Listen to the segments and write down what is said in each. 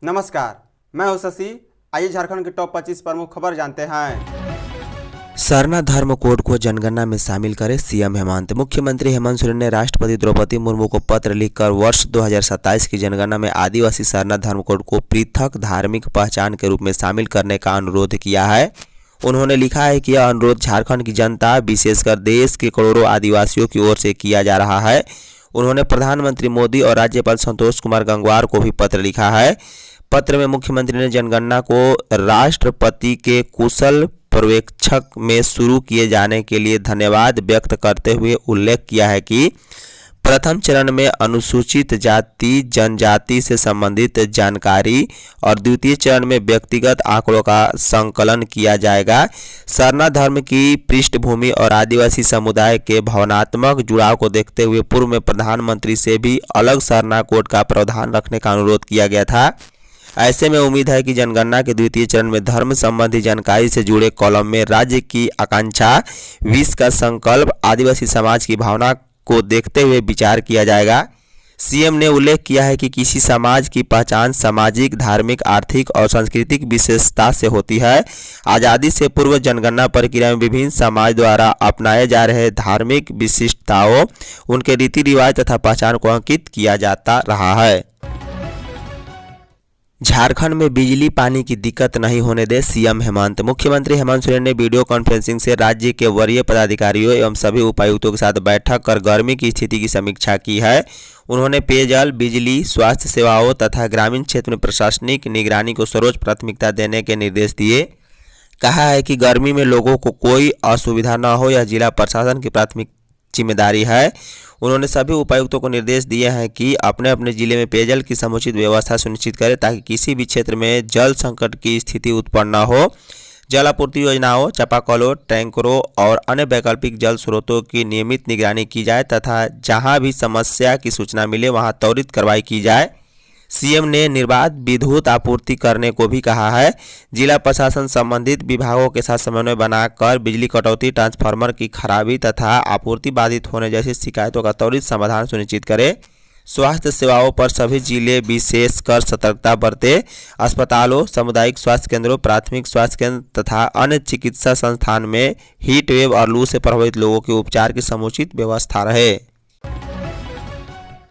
नमस्कार, मैं हूं शशि। आइए झारखंड की टॉप 25 प्रमुख खबर जानते हैं। सरना धर्म कोड को जनगणना में शामिल करे सीएम हेमंत। मुख्यमंत्री हेमंत सोरेन ने राष्ट्रपति द्रौपदी मुर्मू को पत्र लिखकर वर्ष 2027 की जनगणना में आदिवासी सरना धर्म कोड को पृथक धार्मिक पहचान के रूप में शामिल करने का अनुरोध किया है। उन्होंने लिखा है कि यह अनुरोध झारखंड की जनता, विशेषकर देश के करोड़ों आदिवासियों की ओर से किया जा रहा है। उन्होंने प्रधानमंत्री मोदी और राज्यपाल संतोष कुमार गंगवार को भी पत्र लिखा है। पत्र में मुख्यमंत्री ने जनगणना को राष्ट्रपति के कुशल पर्यवेक्षक में शुरू किए जाने के लिए धन्यवाद व्यक्त करते हुए उल्लेख किया है कि प्रथम चरण में अनुसूचित जाति जनजाति से संबंधित जानकारी और द्वितीय चरण में व्यक्तिगत आंकड़ों का संकलन किया जाएगा। सरना धर्म की पृष्ठभूमि और आदिवासी समुदाय के भावनात्मक जुड़ाव को देखते हुए पूर्व में प्रधानमंत्री से भी अलग सरना कोड का प्रावधान रखने का अनुरोध किया गया था। ऐसे में उम्मीद है कि जनगणना के द्वितीय चरण में धर्म संबंधी जानकारी से जुड़े कॉलम में राज्य की आकांक्षा, विश्व का संकल्प, आदिवासी समाज की भावना को देखते हुए विचार किया जाएगा। सीएम ने उल्लेख किया है कि किसी समाज की पहचान सामाजिक, धार्मिक, आर्थिक और सांस्कृतिक विशेषता से होती है। आज़ादी से पूर्व जनगणना प्रक्रिया में विभिन्न समाज द्वारा अपनाए जा रहे धार्मिक विशिष्टताओं, उनके रीति रिवाज तथा पहचान को अंकित किया जाता रहा है। झारखंड में बिजली पानी की दिक्कत नहीं होने दे सीएम हेमंत। मुख्यमंत्री हेमंत सोरेन ने वीडियो कॉन्फ्रेंसिंग से राज्य के वरीय पदाधिकारियों एवं सभी उपायुक्तों के साथ बैठक कर गर्मी की स्थिति की समीक्षा की है। उन्होंने पेयजल, बिजली, स्वास्थ्य सेवाओं तथा ग्रामीण क्षेत्र में प्रशासनिक निगरानी को सर्वोच्च प्राथमिकता देने के निर्देश दिए। कहा है कि गर्मी में लोगों को कोई असुविधा न हो, यह जिला प्रशासन की प्राथमिक जिम्मेदारी है। उन्होंने सभी उपायुक्तों को निर्देश दिए हैं कि अपने अपने जिले में पेयजल की समुचित व्यवस्था सुनिश्चित करें ताकि किसी भी क्षेत्र में जल संकट की स्थिति उत्पन्न न हो। जल आपूर्ति योजनाओं, चापाकलों, टैंकरों और अन्य वैकल्पिक जल स्रोतों की नियमित निगरानी की जाए तथा जहां भी समस्या की सूचना मिले वहां त्वरित कार्रवाई की जाए। सीएम ने निर्बाध विद्युत आपूर्ति करने को भी कहा है। जिला प्रशासन संबंधित विभागों के साथ समन्वय बनाकर बिजली कटौती, ट्रांसफार्मर की खराबी तथा आपूर्ति बाधित होने जैसी शिकायतों का त्वरित समाधान सुनिश्चित करे। स्वास्थ्य सेवाओं पर सभी जिले विशेषकर सतर्कता बरते। अस्पतालों, सामुदायिक स्वास्थ्य केंद्रों, प्राथमिक स्वास्थ्य केंद्र तथा अन्य चिकित्सा संस्थान में हीट वेव और लू से प्रभावित लोगों के उपचार की समुचित व्यवस्था रहे।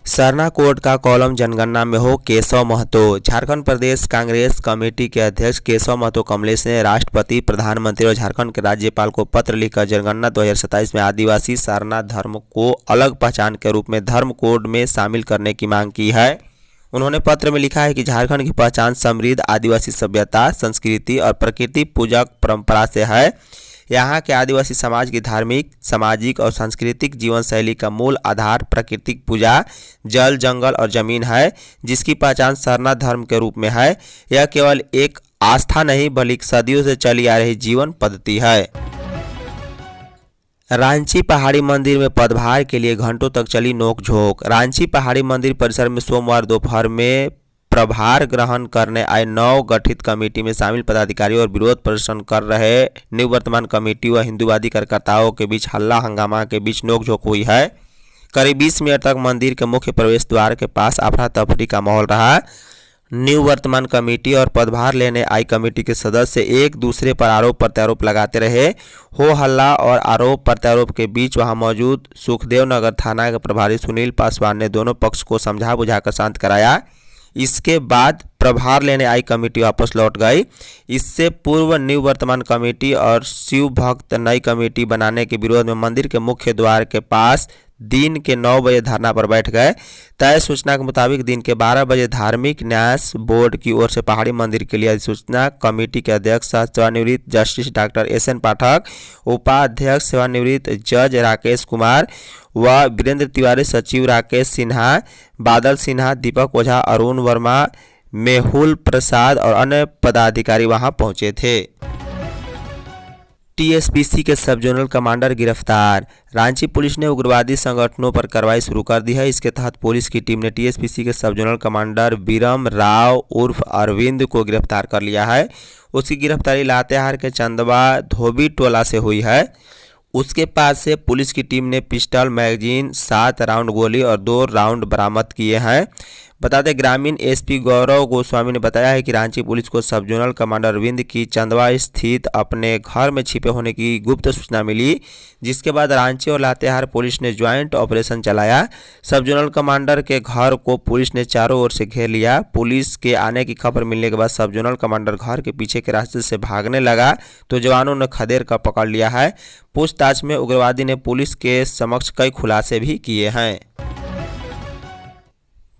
सरना कोड का कॉलम जनगणना में हो, केशव महतो। झारखंड प्रदेश कांग्रेस कमेटी के अध्यक्ष केशव महतो कमलेश ने राष्ट्रपति, प्रधानमंत्री और झारखंड के राज्यपाल को पत्र लिखकर जनगणना 2027 में आदिवासी सरना धर्म को अलग पहचान के रूप में धर्म कोड में शामिल करने की मांग की है। उन्होंने पत्र में लिखा है कि झारखंड की पहचान समृद्ध आदिवासी सभ्यता, संस्कृति और प्रकृति पूजक परंपरा से है। यहाँ के आदिवासी समाज की धार्मिक, सामाजिक और सांस्कृतिक जीवन शैली का मूल आधार प्राकृतिक पूजा, जल, जंगल और जमीन है, जिसकी पहचान सरना धर्म के रूप में है। यह केवल एक आस्था नहीं बल्कि सदियों से चली आ रही जीवन पद्धति है। रांची पहाड़ी मंदिर में पदभार के लिए घंटों तक चली नोकझोंक। रांची पहाड़ी मंदिर परिसर में सोमवार दोपहर में प्रभार ग्रहण करने आए नव गठित कमेटी में शामिल पदाधिकारियों और विरोध प्रदर्शन कर रहे निवर्तमान कमेटी व हिंदूवादी कार्यकर्ताओं के बीच हल्ला हंगामा के बीच नोकझोंक हुई है। करीब 20 मिनट तक मंदिर के मुख्य प्रवेश द्वार के पास अफरा तफरी का माहौल रहा। निवर्तमान कमेटी और पदभार लेने आई कमेटी के सदस्य एक दूसरे पर आरोप प्रत्यारोप लगाते रहे। हो हल्ला और आरोप प्रत्यारोप के बीच वहां मौजूद सुखदेव नगर थाना के प्रभारी सुनील पासवान ने दोनों पक्ष को समझा बुझाकर शांत कराया। इसके बाद प्रभार लेने आई कमेटी वापस लौट गई। इससे पूर्व निवर्तमान कमेटी और शिव भक्त नई कमेटी बनाने के विरोध में मंदिर के मुख्य द्वार के पास दिन के 9 बजे धरना पर बैठ गए। तय सूचना के मुताबिक दिन के 12 बजे धार्मिक न्यास बोर्ड की ओर से पहाड़ी मंदिर के लिए अधिसूचना कमेटी के अध्यक्ष सेवानिवृत्त जस्टिस डॉक्टर एस.एन. पाठक, उपाध्यक्ष सेवानिवृत्त जज राकेश कुमार व वीरेंद्र तिवारी, सचिव राकेश सिन्हा, बादल सिन्हा, दीपक ओझा, अरुण वर्मा, मेहुल प्रसाद और अन्य पदाधिकारी वहां पहुंचे थे। टीएसपीसी के सब जोनल कमांडर गिरफ्तार। रांची पुलिस ने उग्रवादी संगठनों पर कार्रवाई शुरू कर दी है। इसके तहत पुलिस की टीम ने टीएसपीसी के सब जोनल कमांडर बीरम राव उर्फ अरविंद को गिरफ्तार कर लिया है। उसकी गिरफ्तारी लातेहार के चंदवा धोबी टोला से हुई है। उसके पास से पुलिस की टीम ने पिस्टल, मैगजीन, 7 राउंड गोली और 2 राउंड बरामद किए हैं। बता दें, ग्रामीण एसपी गौरव गोस्वामी ने बताया है कि रांची पुलिस को सब जोनल कमांडर अरविंद की चंदवा स्थित अपने घर में छिपे होने की गुप्त सूचना मिली, जिसके बाद रांची और लातेहार पुलिस ने ज्वाइंट ऑपरेशन चलाया। सब जोनल कमांडर के घर को पुलिस ने चारों ओर से घेर लिया। पुलिस के आने की खबर मिलने के बाद सब जोनल कमांडर घर के पीछे के रास्ते से भागने लगा तो जवानों ने खदेड़ कर पकड़ लिया है। पूछताछ में उग्रवादी ने पुलिस के समक्ष कई खुलासे भी किए हैं।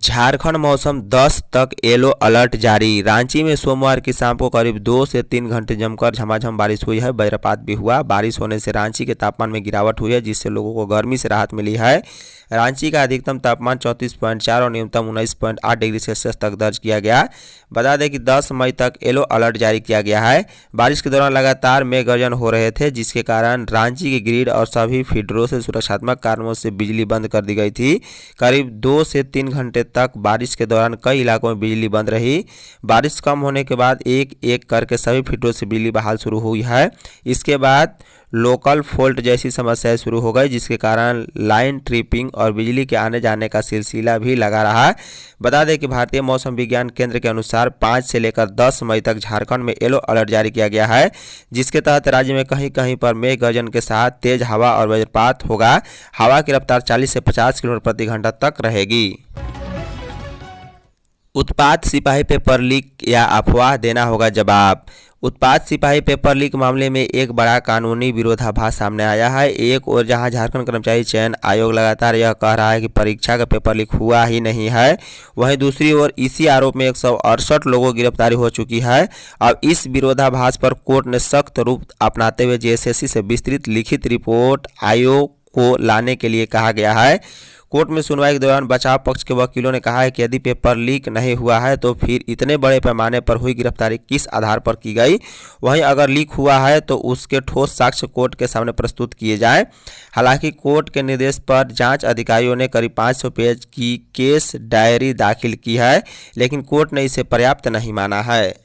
झारखंड मौसम 10 तक येलो अलर्ट जारी। रांची में सोमवार की शाम को करीब 2 से 3 घंटे जमकर झमाझम बारिश हुई है। वज्रपात भी हुआ। बारिश होने से रांची के तापमान में गिरावट हुई है, जिससे लोगों को गर्मी से राहत मिली है। रांची का अधिकतम तापमान 34.4 और न्यूनतम 19.8 डिग्री सेल्सियस तक दर्ज किया गया। बता दें कि 10 मई तक येलो अलर्ट जारी किया गया है। बारिश के दौरान लगातार मेघ गर्जन हो रहे थे, जिसके कारण रांची के ग्रिड और सभी फीडरों से सुरक्षात्मक कारणों से बिजली बंद कर दी गई थी। करीब 2 से 3 घंटे तक बारिश के दौरान कई इलाकों में बिजली बंद रही। बारिश कम होने के बाद एक एक करके सभी फीडरों से बिजली बहाल शुरू हुई है। इसके बाद लोकल फॉल्ट जैसी समस्याएं शुरू हो गई, जिसके कारण लाइन ट्रिपिंग और बिजली के आने जाने का सिलसिला भी लगा रहा। बता दें कि भारतीय मौसम विज्ञान केंद्र के अनुसार 5 से लेकर 10 मई तक झारखंड में येलो अलर्ट जारी किया गया है, जिसके तहत राज्य में कहीं कहीं पर मेघ गर्जन के साथ तेज हवा और वज्रपात होगा। हवा की रफ्तार 40 से 50 किलोमीटर प्रति घंटा तक रहेगी। उत्पाद सिपाही पेपर लीक या अफवाह देना होगा जवाब। उत्पाद सिपाही पेपर लीक मामले में एक बड़ा कानूनी विरोधाभास सामने आया है। एक और जहां झारखंड कर्मचारी चयन आयोग लगातार यह कह रहा है कि परीक्षा का पेपर लीक हुआ ही नहीं है, वहीं दूसरी ओर इसी आरोप में 168 लोगों की गिरफ्तारी हो चुकी है। अब इस विरोधाभास पर कोर्ट ने सख्त रूप अपनाते हुए जेएसएससी से विस्तृत लिखित रिपोर्ट आयोग को लाने के लिए कहा गया है। कोर्ट में सुनवाई के दौरान बचाव पक्ष के वकीलों ने कहा है कि यदि पेपर लीक नहीं हुआ है तो फिर इतने बड़े पैमाने पर हुई गिरफ्तारी किस आधार पर की गई। वहीं अगर लीक हुआ है तो उसके ठोस साक्ष्य कोर्ट के सामने प्रस्तुत किए जाएं। हालांकि कोर्ट के निर्देश पर जांच अधिकारियों ने करीब 500 पेज की केस डायरी दाखिल की है, लेकिन कोर्ट ने इसे पर्याप्त नहीं माना है।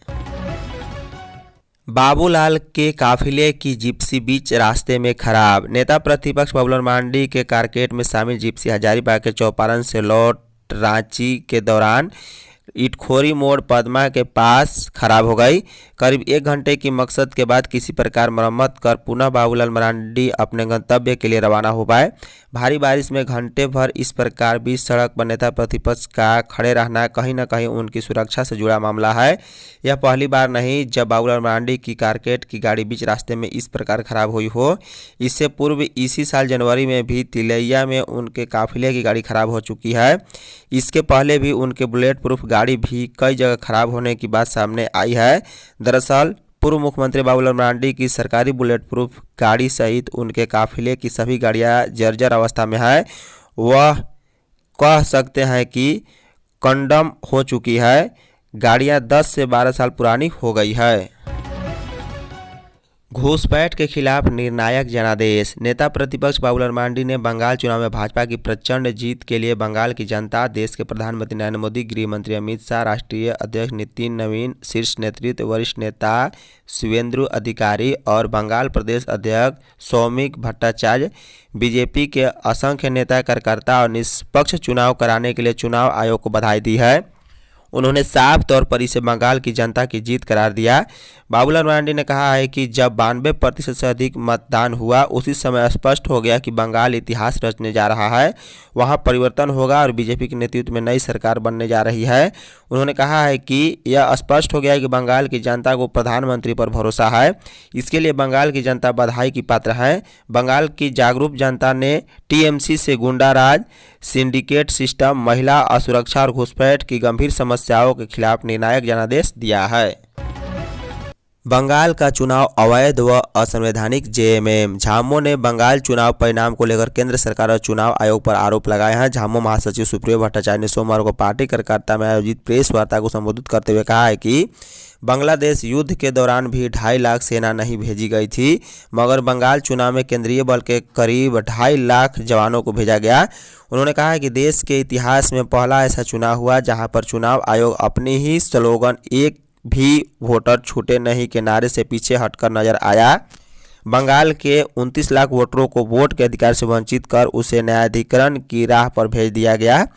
बाबूलाल के काफिले की जिप्सी बीच रास्ते में खराब। नेता प्रतिपक्ष बाबूलाल मरांडी के कारकेट में शामिल जिप्सी हजारीबाग के चौपारण से लौट रांची के दौरान इटखोरी मोड़ पदमा के पास खराब हो गई। करीब 1 घंटे की मकसद के बाद किसी प्रकार मरम्मत कर पुनः बाबूलाल मरांडी अपने गंतव्य के लिए रवाना हो पाए। भारी बारिश में घंटे भर इस प्रकार बीच सड़क पर नेता प्रतिपक्ष का खड़े रहना कहीं न कहीं उनकी सुरक्षा से जुड़ा मामला है। यह पहली बार नहीं जब बाबूलाल मरांडी की कारकेट की गाड़ी बीच रास्ते में इस प्रकार खराब हुई हो। इससे पूर्व इसी साल जनवरी में भी तिलैया में उनके काफिले की गाड़ी खराब हो चुकी है। इसके पहले भी उनके बुलेट प्रूफ गाड़ी भी कई जगह खराब होने की बात सामने आई है। दरअसल पूर्व मुख्यमंत्री बाबूलाल मरांडी की सरकारी बुलेट प्रूफ गाड़ी सहित उनके काफिले की सभी गाड़ियां जर्जर अवस्था में है। वह कह सकते हैं कि कंडम हो चुकी है। गाड़ियां 10 से 12 साल पुरानी हो गई है। घूसपैठ के खिलाफ निर्णायक जनादेश। नेता प्रतिपक्ष बाबूलाल मरांडी ने बंगाल चुनाव में भाजपा की प्रचंड जीत के लिए बंगाल की जनता, देश के प्रधानमंत्री नरेंद्र मोदी, गृह मंत्री अमित शाह, राष्ट्रीय अध्यक्ष नितिन नवीन, शीर्ष नेतृत्व, वरिष्ठ नेता शिवेंद्र अधिकारी और बंगाल प्रदेश अध्यक्ष सौमिक भट्टाचार्य, बीजेपी के असंख्य नेता, कार्यकर्ता और निष्पक्ष चुनाव कराने के लिए चुनाव आयोग को बधाई दी है। उन्होंने साफ तौर पर इसे बंगाल की जनता की जीत करार दिया। बाबूलाल मरांडी ने कहा है कि जब 92% से अधिक मतदान हुआ उसी समय स्पष्ट हो गया कि बंगाल इतिहास रचने जा रहा है, वहां परिवर्तन होगा और बीजेपी के नेतृत्व में नई सरकार बनने जा रही है। उन्होंने कहा है कि यह स्पष्ट हो गया है कि बंगाल की जनता को प्रधानमंत्री पर भरोसा है। इसके लिए बंगाल की जनता बधाई की पात्र है। बंगाल की जागरूक जनता ने टीएमसी से गुंडाराज, सिंडिकेट सिस्टम, महिला असुरक्षा और घुसपैठ की गंभीर समस्याओं के खिलाफ निर्णायक जनादेश दिया है। बंगाल का चुनाव अवैध व असंवैधानिक। जेएमएम झामो ने बंगाल चुनाव परिणाम को लेकर केंद्र सरकार और चुनाव आयोग पर आरोप लगाए हैं। झामो महासचिव सुप्रियो भट्टाचार्य ने सोमवार को पार्टी कार्यकर्ता में आयोजित प्रेस वार्ता को संबोधित करते हुए कहा है कि बांग्लादेश युद्ध के दौरान भी 2.5 लाख सेना नहीं भेजी गई थी, मगर बंगाल चुनाव में केंद्रीय बल के करीब 2.5 लाख जवानों को भेजा गया। उन्होंने कहा कि देश के इतिहास में पहला ऐसा चुनाव हुआ जहां पर चुनाव आयोग अपने ही स्लोगन "एक भी वोटर छूटे नहीं" के नारे से पीछे हटकर नजर आया। बंगाल के 29 लाख वोटरों को वोट के अधिकार से वंचित कर उसे न्यायाधिकरण की राह पर भेज दिया गया।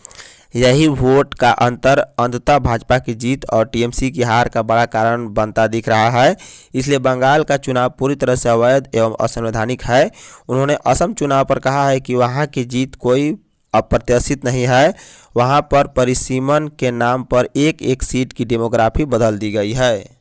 यही वोट का अंतर अंततः भाजपा की जीत और टीएमसी की हार का बड़ा कारण बनता दिख रहा है। इसलिए बंगाल का चुनाव पूरी तरह से अवैध एवं असंवैधानिक है। उन्होंने असम चुनाव पर कहा है कि वहां की जीत कोई अप्रत्याशित नहीं है, वहां पर परिसीमन के नाम पर एक एक सीट की डेमोग्राफी बदल दी गई है।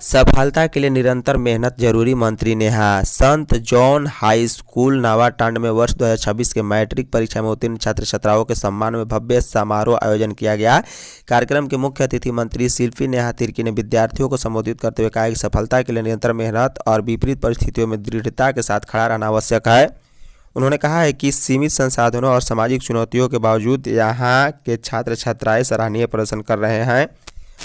सफलता के लिए निरंतर मेहनत जरूरी, मंत्री नेहा। संत जॉन हाई स्कूल नावाटांड में वर्ष 2026 के मैट्रिक परीक्षा में उत्तीर्ण छात्र छात्राओं के सम्मान में भव्य समारोह आयोजन किया गया। कार्यक्रम के मुख्य अतिथि मंत्री शिल्पी नेहा तिर्की ने विद्यार्थियों को संबोधित करते हुए कहा कि सफलता के लिए निरंतर मेहनत और विपरीत परिस्थितियों में दृढ़ता के साथ खड़ा रहना आवश्यक है। उन्होंने कहा है कि सीमित संसाधनों और सामाजिक चुनौतियों के बावजूद यहाँ के छात्र छात्राएं सराहनीय प्रदर्शन कर रहे हैं।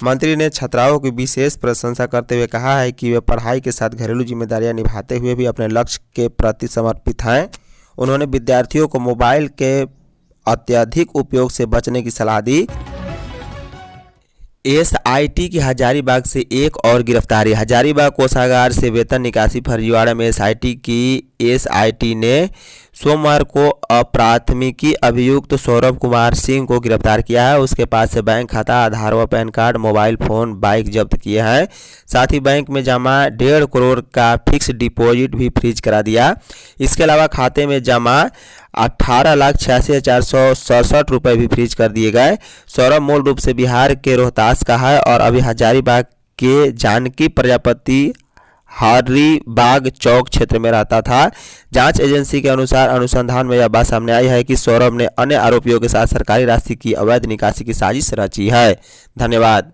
मंत्री ने छात्राओं की विशेष प्रशंसा करते हुए कहा है कि वे पढ़ाई के साथ घरेलू जिम्मेदारियां निभाते हुए भी अपने लक्ष्य के प्रति समर्पित हैं। उन्होंने विद्यार्थियों को मोबाइल के अत्यधिक उपयोग से बचने की सलाह दी। एसआईटी की हजारीबाग से एक और गिरफ्तारी। हजारीबाग कोषागार से वेतन निकासी फर्जीवाड़ा में एसआईटी ने सोमवार को अप्राथमिकी अभियुक्त सौरभ कुमार सिंह को गिरफ्तार किया है। उसके पास से बैंक खाता, आधार व pan card, mobile phone, bike जब्त किए हैं। साथ ही बैंक में जमा 1.5 करोड़ का फिक्स डिपॉजिट भी फ्रीज करा दिया। इसके अलावा खाते में जमा 18,86,467 रुपये भी फ्रीज कर दिए गए। सौरभ मूल रूप से बिहार के रोहतास का है और अभी हजारीबाग के जानकी प्रजापति हरिबाग चौक क्षेत्र में रहता था। जांच एजेंसी के अनुसार अनुसंधान में यह बात सामने आई है कि सौरभ ने अन्य आरोपियों के साथ सरकारी राशि की अवैध निकासी की साजिश रची है। धन्यवाद।